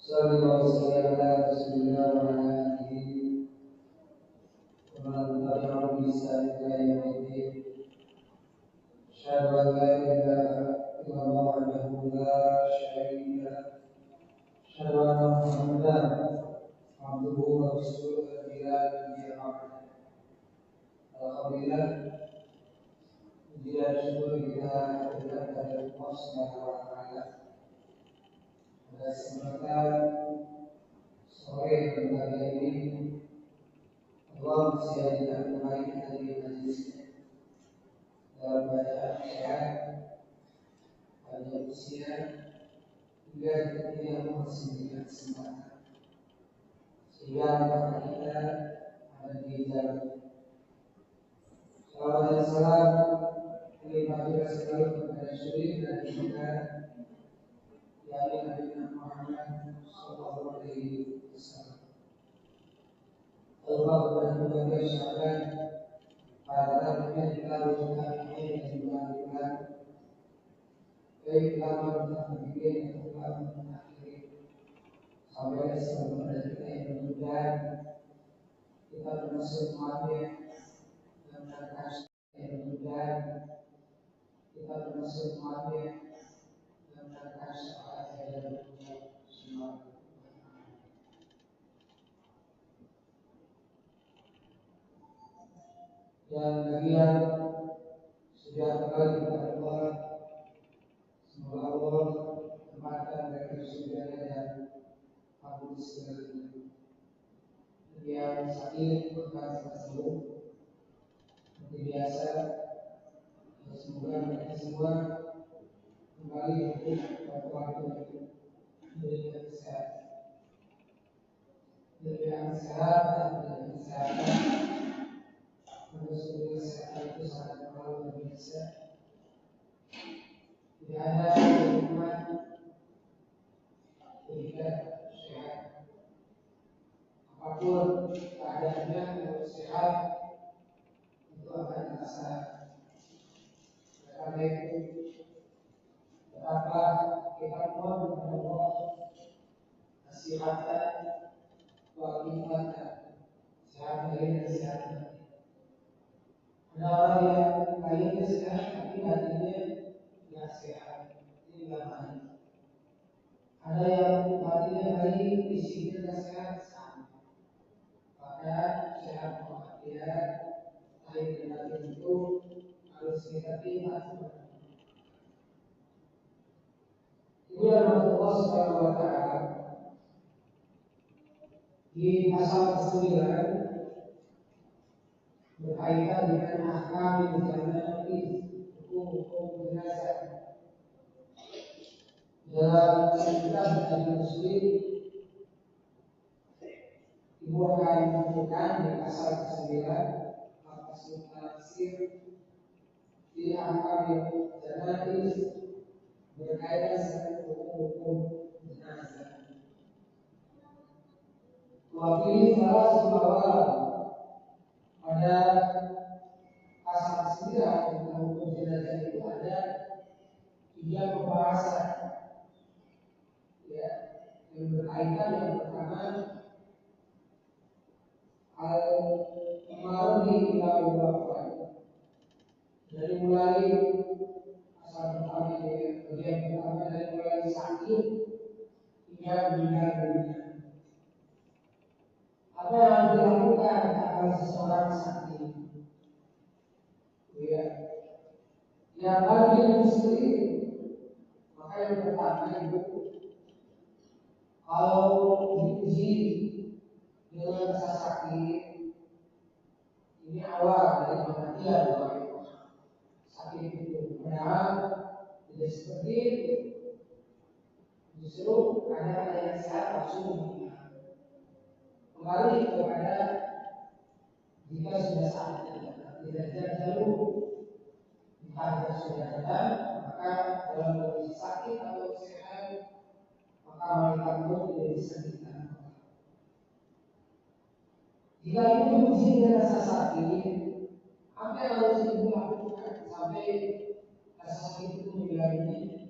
Sallallahu alaihi wa sallam wa alihi wa man tabi'ahum bi ihsan ila yaumil din. Asyhadu an la ilaha illallah wahdahu la syarika lah. Asyhadu anna Muhammadan abduhu wa rasuluhu la nabiyya ba'dahu. Alhamdulillah, puji dan syukur kita kepada Allah Subhanahu wa taala. Pada kesempatan sore berbahagia ini, Allah masih hadirkan kembali kita di majelisnya dalam bacaan syariat pada usia hingga kita yang masih diberikan kesempatan sehingga mata kita ada di jalan. Salawat dan salam terima kasih sekali kepada suri dan kita yakni Nabi Muhammad sallallahu alaihi wasallam. Allah berfirman syahadat pada ayat kita berjumpa ini dan juga dengan baik lama bikin atau lama akhir sampai sampai kita yang bermudah kita termasuk mati dan terkasih yang bermudah kita termasuk mati dan terkasih yang bermudah semua. Dan bagi yang sudah kembali kepada Allah, semoga Allah tempatkan mereka di surga dan ampun segalanya. Bagi yang sakit maka cepat sembuh. Seperti biasa, semoga mereka semua kembali kepada waktu yang diberikan kesehatan. Diberikan kesehatan dan kesehatan. Menurut kesehatan itu sangat luar biasa. Tidak ada hikmah ketika sehat. Apapun keadaannya, kalau sehat itu akan terasa. Karena itu, tetaplah kita mohon kepada Allah kesehatan, walafiatan, sehat lahir dan sehat batin. Ada orang yang lahirnya sehat tapi hatinya tidak sehat, ini tidak baik. Ada yang hatinya baik, fisiknya tidak sehat, sama. Maka sehat walafiat, lahir dan batin itu harus kita tinggal. Ini adalah Allah Subhanahu wa taala di pasal 9 berkaitan dengan ahkam janati, hukum jenazah. Dalam kitab Al Muslim Ibu akan menemukan di pasal 9 pasal tafsir di ahkam janati berkaitan dengan hukum jenazah. Wakil salah bahwa pada pasal 9 tentang hukum jenazah itu ada 3 pembahasan ya, yang berkaitan. Yang pertama al-marudi ila wafat, dari mulai pasal pertama bagian pertama dari mulai sakit hingga meninggal dunia. Apa yang harus dilakukan agar seseorang sakit? Ya, yang bagi muslim, maka yang pertama itu kalau diuji dengan rasa sakit, ini awal dari kematian. Sakit itu padahal tidak seperti itu. Justru ada yang sehat langsung meninggal. Kembali kepada jika sudah saatnya tidak jauh, jika sudah datang, maka dalam kondisi sakit atau sehat, maka malaikat itu tidak bisa ditangkap. Jika itu diuji dengan rasa sakit, apa yang harus dilakukan sampai rasa sakit itu meninggal dunia?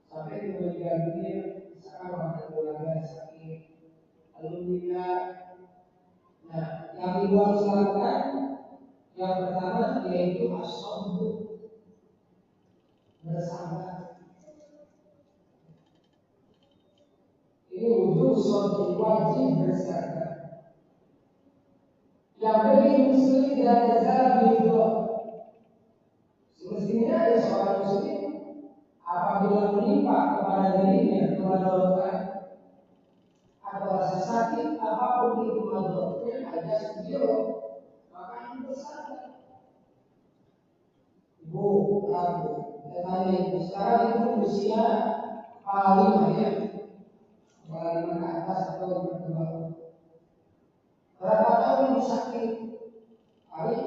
Sampai meninggal dunia, misalkan orang keluarga ibu harus lakukan yang pertama yaitu as-sabr, bersabar. Ini wujud sabr, wajib bersabar. Yang bagi muslim tidak terjadi begitu. Semestinya ada seorang muslim apabila menimpa kepada dirinya kemadharatan atau rasa sakit apapun itu mudaratnya ada sendiri, maka yang bersabar. Ibu, aku tanya ibu, sekarang ibu usia kepala 5 ya, kepala 5 ke atas atau 5 ke bawah. Berapa tahun ibu sakit? Hari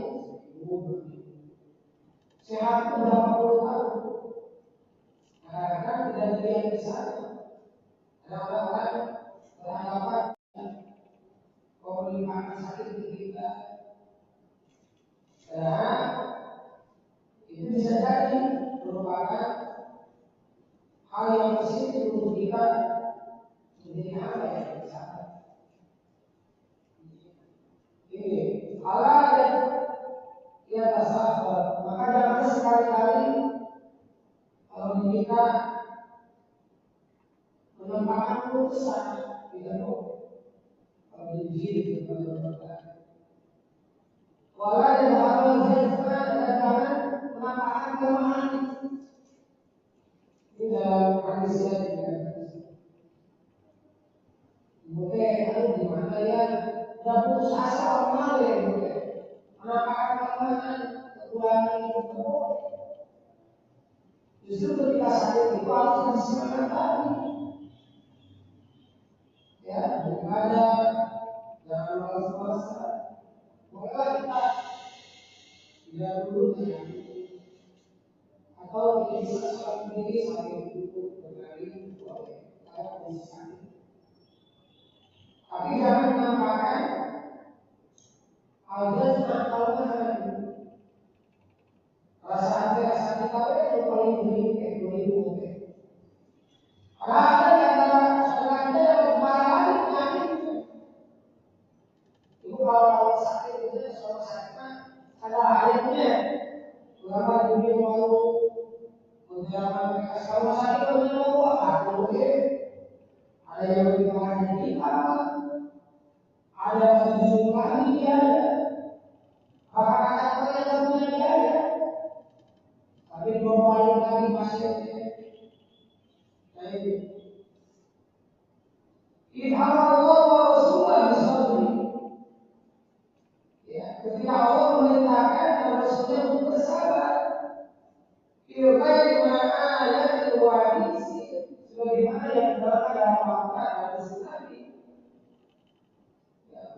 ibu sehat itu berapa puluh tahun? Kadang-kadang tidak dilihat di sana. Ada orang-orang beranggapan pemerintah sakit di kita. Padahal itu bisa jadi merupakan hal yang positif untuk kita menjadi hamba yang bersabar. Ini Allah yang tasawuf. Maka jangan sekali-kali kalau kita menempatkan keputusan tidak boleh. Kalau diuji kepada Allah. Walau yang harus dilakukan dan jangan menampakkan kelemahan. Ini dalam hadis yang boleh kalau di mana ya dan putus asa orang lain boleh menampakkan kelemahan kekurangan itu boleh. Justru ketika sakit itu harus disemangat lagi. Ya, beribadah, jangan malas-malasan. Bolehlah kita tidak dulu atau kita bisa sholat sendiri sambil duduk berlari boleh kalau kondisi sakit. Tapi jangan menampakkan al-jannah al-mahal. Rasa hati, rasa kita itu paling boleh. Karena ada di antara saudara kita yang bermain penyakit. Itu kalau sakit itu seorang sakit ada airnya. Ulama dunia mau menjalankan kalau sakit itu mau apa boleh. Ada yang bermain di apa? Ada yang berjumlah dia. Bahkan ada yang punya biaya. Tapi berbalik lagi masyarakat. Ilham Allah wa Rasulullah bisabri. Ya, ketika Allah memerintahkan dan Rasulnya untuk bersabar. Ilham ayat al-wadisi sebagaimana yang terdapat dalam Al-Quran dan Sunnah.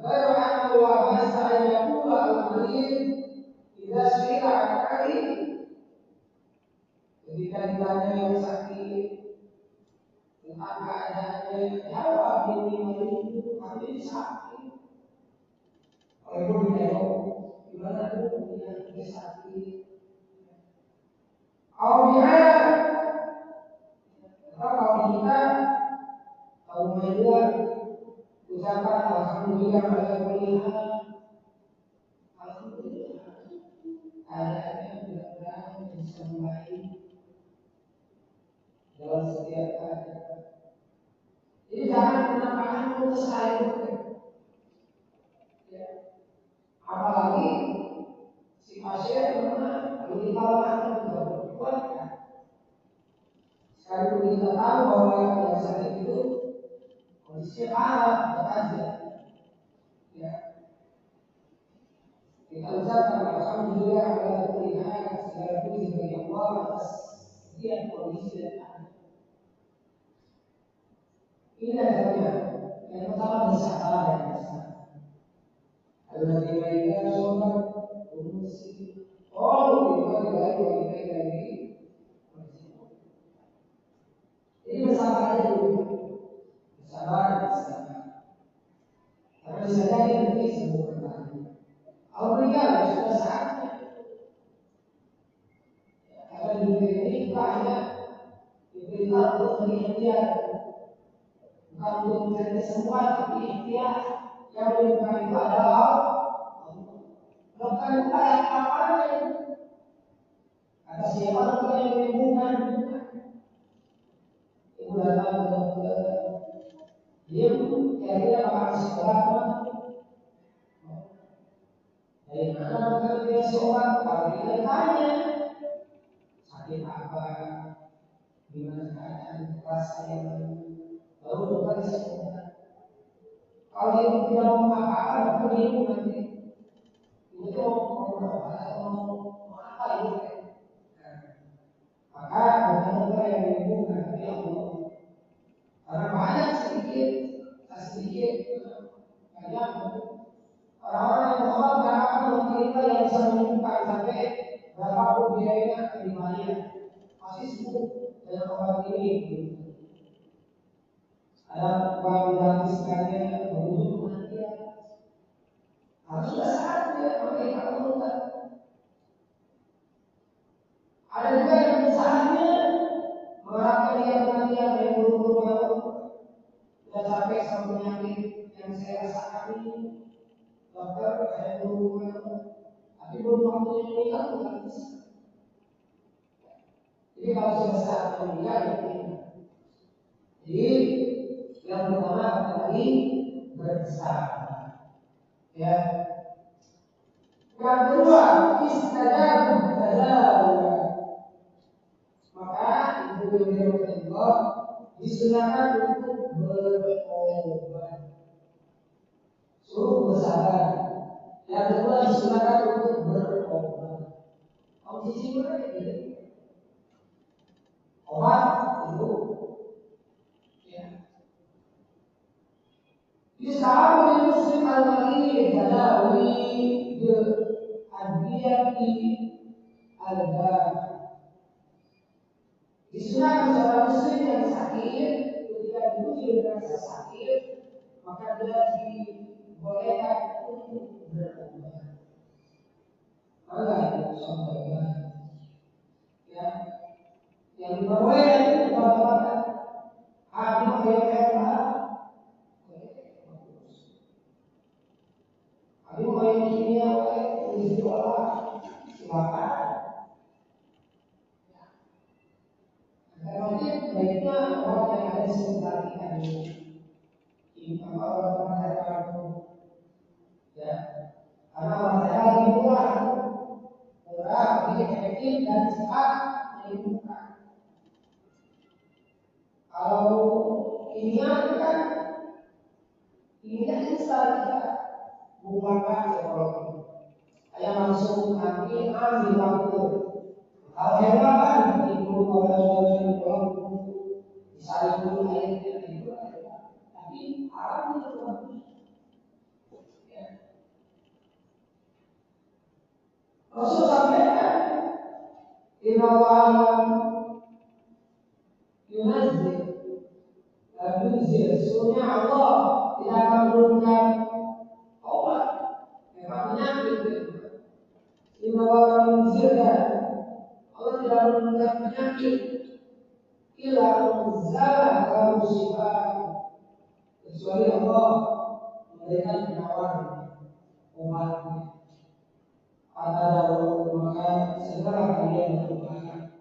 Baru anna wa basa ayyakula al-marid idza su'ila an-ali. Ketika ditanya yang sakit tentang keadaannya, jawab ini kami sakit. Kalau ibu dijawab, gimana tuh yang sakit? Awalnya, kalau kita tahu media, ucapkan alhamdulillah pada kuliah, alhamdulillah. Keadaannya mudah-mudahan bisa membaik dalam setiap keadaan. Jadi jangan menampakkan putus asa. Ya. Apalagi si pasien lemah, kalau kita lemah juga berkuatkan. Sekalipun kita tahu bahwa yang sakit itu kondisinya parah, berat. Ya. Kita ucapkan alhamdulillah ala kulli hal, segala puji bagi Allah atas setiap kondisi dan keadaan. Ini adalah yang pertama bersabar dan bersabar. Alladzi baina sholat umusi. Oh, itu adalah wanita dari. Jadi bersabar aja dulu. Bersabar. Karena bisa jadi nanti semua bertahan. Kalau meninggal sudah saatnya. Karena di dunia ini kita hanya diberitahu untuk berikhtiar. Bukan untuk mencari kesembuhan, tapi ikhtiar yang menunjukkan itu adalah Dokter itu kayak apa aja. Kata siapa dokter yang menyembuhkan? Ibu datang ke dokter. Dia kira-kira bakal kasih obat apa? Dari mana dokter dia kasih obat? Kalau kita tanya sakit apa, gimana keadaan rasanya, baru dokter kasih obat. Kalau dia tidak mau apa-apa, dokter bingung nanti. Itu mau obat atau mau apa itu? Maka dokter yang menyembuhkan tapi Allah. Karena banyak sedikit banyak orang-orang yang berobat berapa dokter kita yang bisa menyembuhkan sampai berapapun biayanya dibayar masih sembuh dengan obat ini. Ada uang gratiskannya berujung kematian. Harus sudah saatnya mereka menurunkan. Ada juga yang saatnya mengharapkan dia kematian dari buru-buru maut. Sudah capek sama penyakit yang saya rasakan ini. Dokter saya buru-buru maut. Tapi belum waktunya meninggal tidak bisa. Jadi kalau sudah saatnya meninggal ya meninggal. Jadi yang pertama tadi bersabar. Ya. Yang kedua istajabah tadawwa. Maka itu yang kedua disunahkan untuk berobat. Suruh bersabar. Yang kedua disunahkan untuk berobat. Kalau sisi mana ini? Obat itu ya. Yus'abu muslim al-marid tadawi bil-adiyati al-bar. Disunahkan seorang muslim yang sakit ketika diuji dengan rasa sakit maka dia dibolehkan untuk berobat. Mana itu contohnya? Ya, yang diperbolehkan itu obat-obatan. Hati mengenai Tapi mau yang kimia, yang sekolah, silakan. Nanti baiknya orang yang ada di sekitar kita ini, orang-orang sehat itu, ya, karena orang sehat lebih murah, lebih efektif dan cepat menyembuhkan. Kalau kimia itu kan, kimia instan kita mengubahkan psikologi. Kayak langsung nanti ambil waktu. Kalau hewan kan diburu oleh disaring dulu airnya itu, tapi alam itu bagus. Ya. Rasul sampaikan, Inna Allah yunazil dan yunzil. Sesungguhnya Allah tidak akan menurunkan obat, memang penyakit. Inna Allah yunzil dan Allah tidak menurunkan penyakit. Ila munzalah kamu sifat. Kecuali Allah memberikan penawar obatnya. Kata maka segera kalian berobat.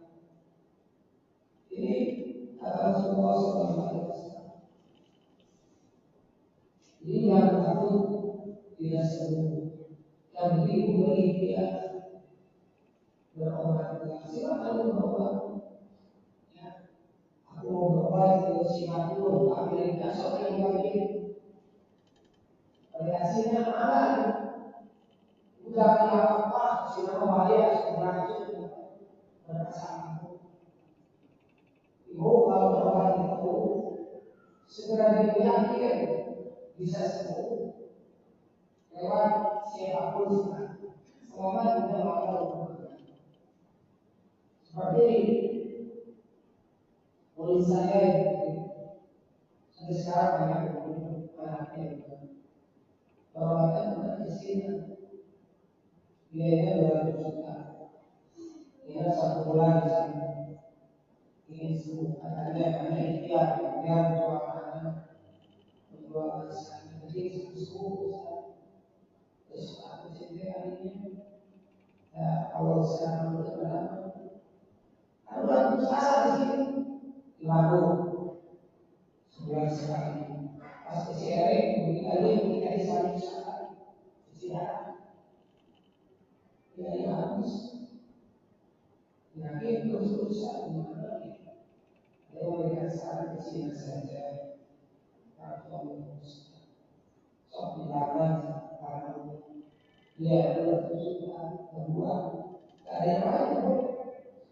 Ini kata Rasulullah SAW. Jadi yang takut tidak sembuh. Yang penting beri dia berobat. Silakan berobat. Ya. Aku mau berobat ke Singapura, Amerika, soalnya yang lagi. Pada hasilnya ada. Udah apa-apa, siapa bahaya, sebenarnya berasal. Ibu kalau berobat itu segera diyakin bisa sembuh lewat siapapun selama tidak melanggar hukum. Seperti murid saya sampai sekarang banyak anaknya perawatan bukan di sini. Biayanya 200 juta. Dia 1 bulan di sana. Ingin sembuh. Katanya ikhtiar. Dia menjual anak, menjual anak. Jadi sembuh. Terus aku sendiri harinya kalau sekarang itu ada puasa di sini di Bandung sebulan sekali. Pas ke sharing, mungkin kalian kita di sekali. Tidak, ya habis. Yakin terus-terusan gimana lagi? Ada yang memberikan saran kecil saja. Atau sok dilakukan karena dia bertujuan kedua. Tidak ada yang lain.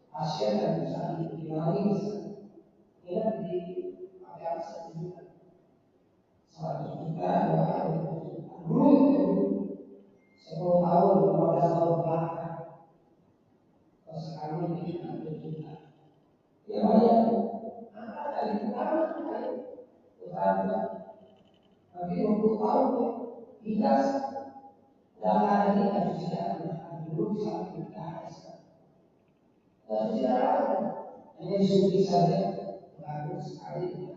Pasien yang bisa diimbangi bisa. Dia di pakai 1 juta, 2 juta. Dulu itu 10 tahun, 15 tahun belakang. Kalau sekarang ini 1 juta. Ya banyak. Angka kali utara. Tapi 20 tahun ya. Hidas. Dan ada di harus tidak dulu bisa kita harus tidak ada. Hanya disuruh saja. Bagus sekali.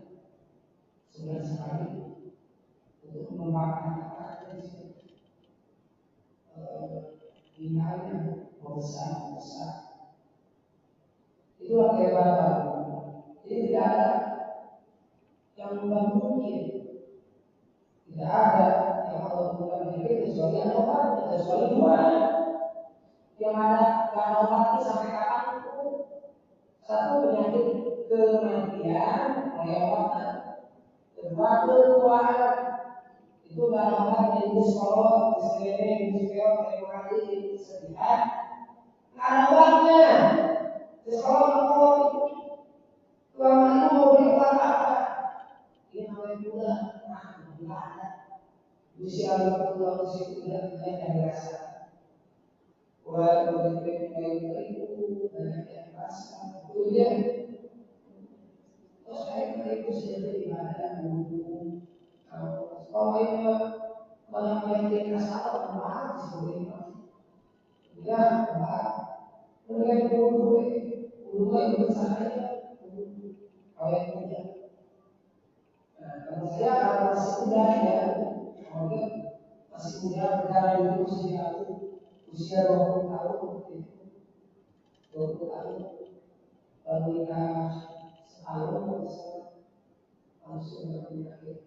Sudah sekali. Untuk memakan apa yang besar. Itulah kehebatan. Jadi tidak ada yang mungkin. Tidak ada yang Allah bukan penyakit kecuali ada obatnya, kecuali dua. Yang ada yang obatnya sampai kapanpun. Satu penyakit kematian oleh obatnya. Kedua keluaran. Itu dalam obat di psikolog, di psikolog, di sedihkan. Nggak ada obatnya. Psikolog selama ini mau beli obat apa? Ini namanya gula. Nggak ada. Usia 50 tahun situ tidak yang dirasa. Mulai itu banyak yang rasa. Itu dia. Terus saya itu sendiri ibadah dulu. Kalau ini banyak yang rasa apa sebenarnya? Ya, mulai dulu itu besarnya. Kalau yang muda. Kalau saya kalau masih muda ya, masih muda berjalan dulu usia 20 tahun, 20 tahun, baru nikah setahun langsung berpenyakit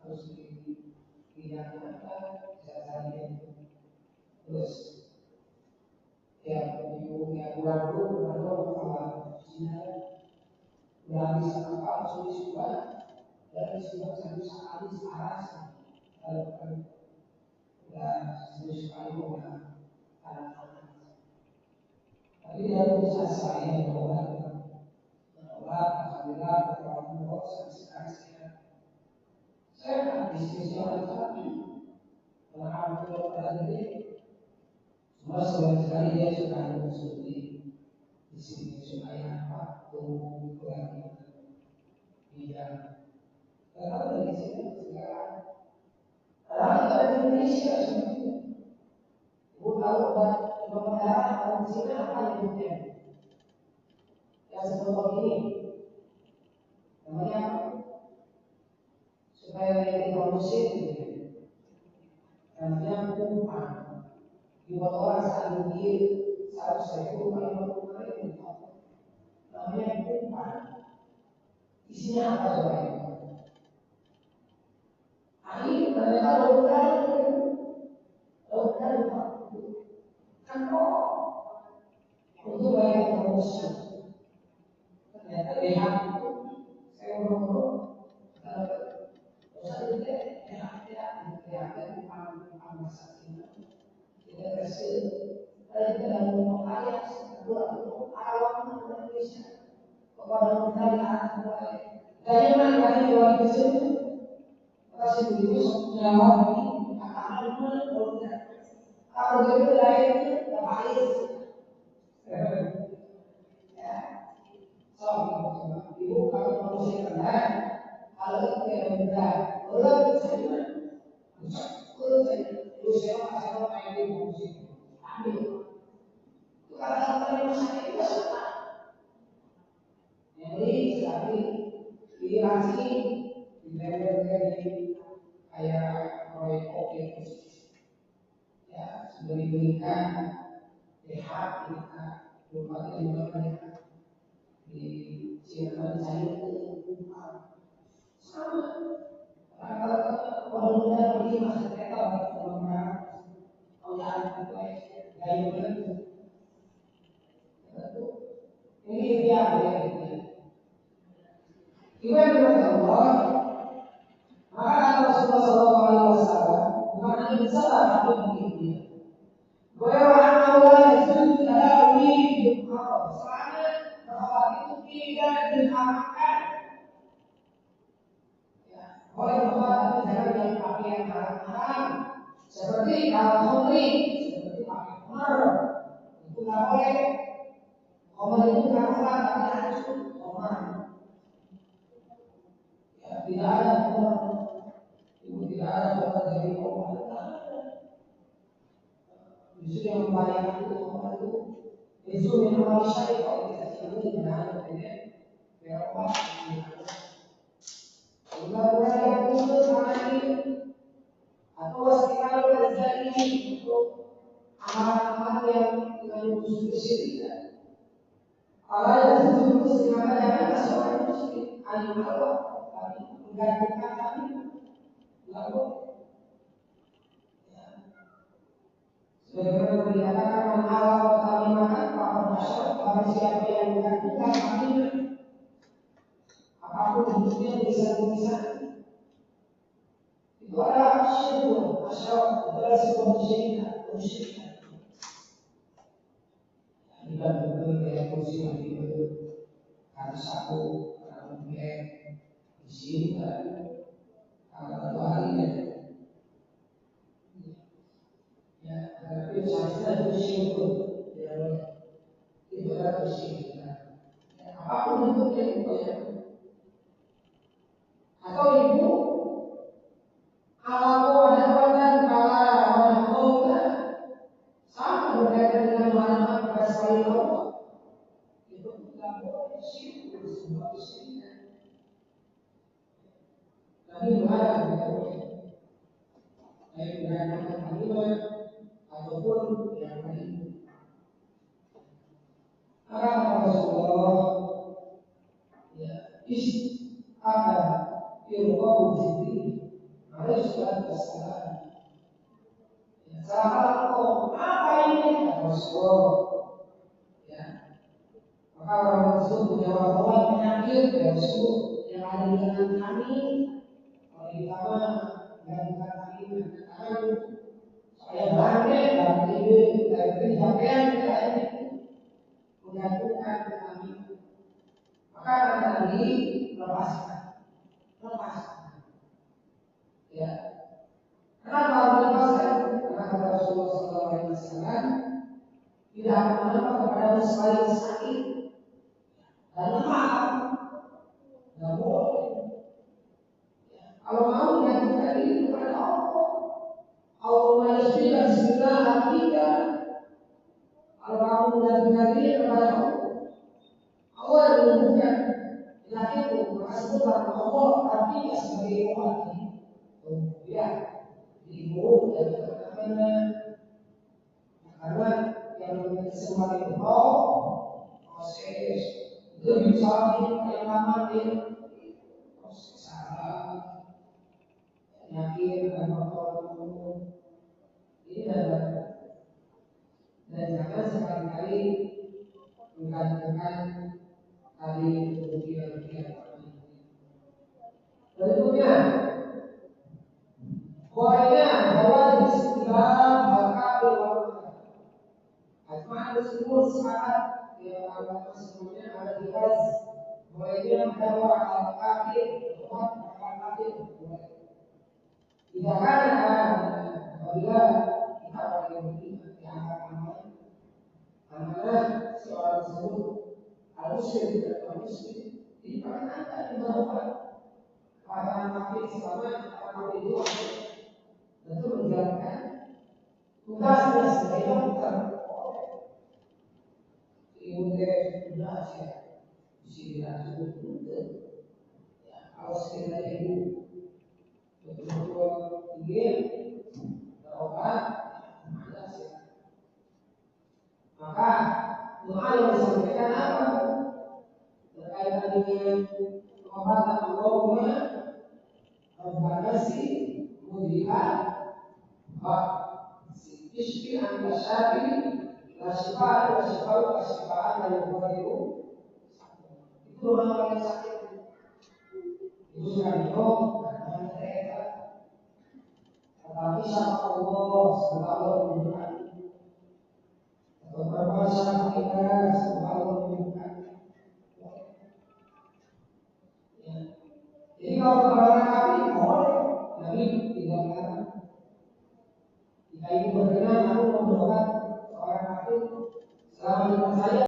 harus dipindahkan jalan terus ya ibu ya bulan awal udah bisa apa sudah dan sudah satu sekali searah kalau udah sekali udah anak-anak tapi dia bisa saya berobat alhamdulillah berkawan sekali saya bisnis yang tadi karena pada jadi semua sebulan sekali dia suka di sini supaya apa tumbuh lagi bidang karena dari sini sekarang karena kita di Indonesia sebenarnya ibu tahu obat darah kalau di sini apa nyebutnya yang seperti ini namanya supaya dia diproduksi namanya kumpan dibuat orang saat dia 100.000 namanya kumpan isinya apa coba air ternyata lautan kan kok untuk bayar promosi ternyata lihat itu saya ngomong usah juga tidak masak ini tidak berhasil kita dalam ngomong ayat kedua awam Indonesia kepada kita di atas mulai dari mana kali dua kecil kasih dulu jawab ini akan kalau gitu lainnya air ya ibu kalau manusia rendah kalau itu yang rendah berat saja terus saya masih main di musik ambil itu kata-kata yang masih itu sama jadi sekali dilatih di kayak proyek kopi ya sudah diberikan Lihat kita lupa di di siapa saya lupa sama. Kalau dia pergi masuk kereta orang oh ya apa gaya begitu. Ini dia. Ibarat Allah, maka Rasulullah SAW bukan hanya bersabar tapi begitu. Bahwa Allah itu tidak hidup soalnya bahwa itu tidak diharamkan. Oleh Allah tapi jangan yang pakai yang haram. Seperti kalau seperti pakai khamar, itu nggak boleh. Khamar itu nggak boleh tapi harus khamar. Ya, tidak ada khamar. Itu tidak ada khamar dari Allah. Justru yang membayar itu khamar itu justru yang Malaysia kalau kita sebut dengan Eropa. Mudah-mudahan yang khusus mana ini atau sekali terjadi untuk amalan-amalan yang dengan khusus kesyirikan. Kalau yang khusus maka jangan seorang muslim alim Allah tapi menggantungkan kami lalu sebagaimana dikatakan Allah kami makan bahwa masyarakat barang siapa yang menggantungkan kami apapun bentuknya bisa itu adalah syirik masyarakat adalah sebuah kesyirikan. Kita berbagai kursi lagi harus aku kalau melihat di sini kalau hari ya tapi saya itu syirik ya itu adalah kesyirikan. Apapun bentuknya itu ya atau ibu kalau ada badan kalau sama berkaitan dengan mana pada selain Allah itu tidak boleh syirik sebuah kesyirikan. Tapi melarang tidak boleh baik dengan kalimat ataupun yang lain. Maka Rasulullah ya ada ilmu Jibril alaihi wassalam. Sahabat apa ini? Rasulullah. Ya. Maka orang tersebut menjawab bahwa penyakit Rasul yang ada di dalam kami kalau ditama dan bukan kami mengatakan saya bangkit dan ini dari pencapaian kita ini menggantungkan ke kami. Maka kata Nabi lepaskan. Ya. Kenapa melepaskan? Karena kata Rasulullah SAW tidak akan menambah kepada selain sakit dan lemah. Tidak boleh. Ya. Kalau mau menggantungkan diri kepada Allah, Allah yasbika bismillah artinya. Kalau kamu menggantungkan diri kepada Allah yang menyembuhkan penyakitmu, maka sebutlah Allah artinya sebagai obat. Ya, diibu dan kemana-mana. Karena yang memiliki kesempatan itu proses lebih sakit yang lama proses salah penyakit dan faktor ini dan jangan sekali-kali menggantungkan tadi kemudian berikutnya poinnya bahwa istilah bakal Asma tersebut sepakat di agama semuanya ada di hadis bahwa dia bahwa al-kafir umat al-kafir tidak ada apabila kita orang yang beriman diangkat amanah seorang tersebut harus tidak muslim diperkenankan di bawah orang kafir selama orang kafir itu tentu menjalankan tugasnya sebagai dokter. Kemudian sudah saya di langsung ya kalau sekiranya ibu betul-betul ingin berobat malas ya mudhikan isfi an kasyafi kasifaan dan itu orang paling sakit itu sudah minum dan mereka tetapi sama Allah setelah Allah menunjukkan atau berbuat sama kita setelah Allah menunjukkan. Jadi kalau kebenaran kami boleh, Nabi tidak mengatakan jika itu berkenan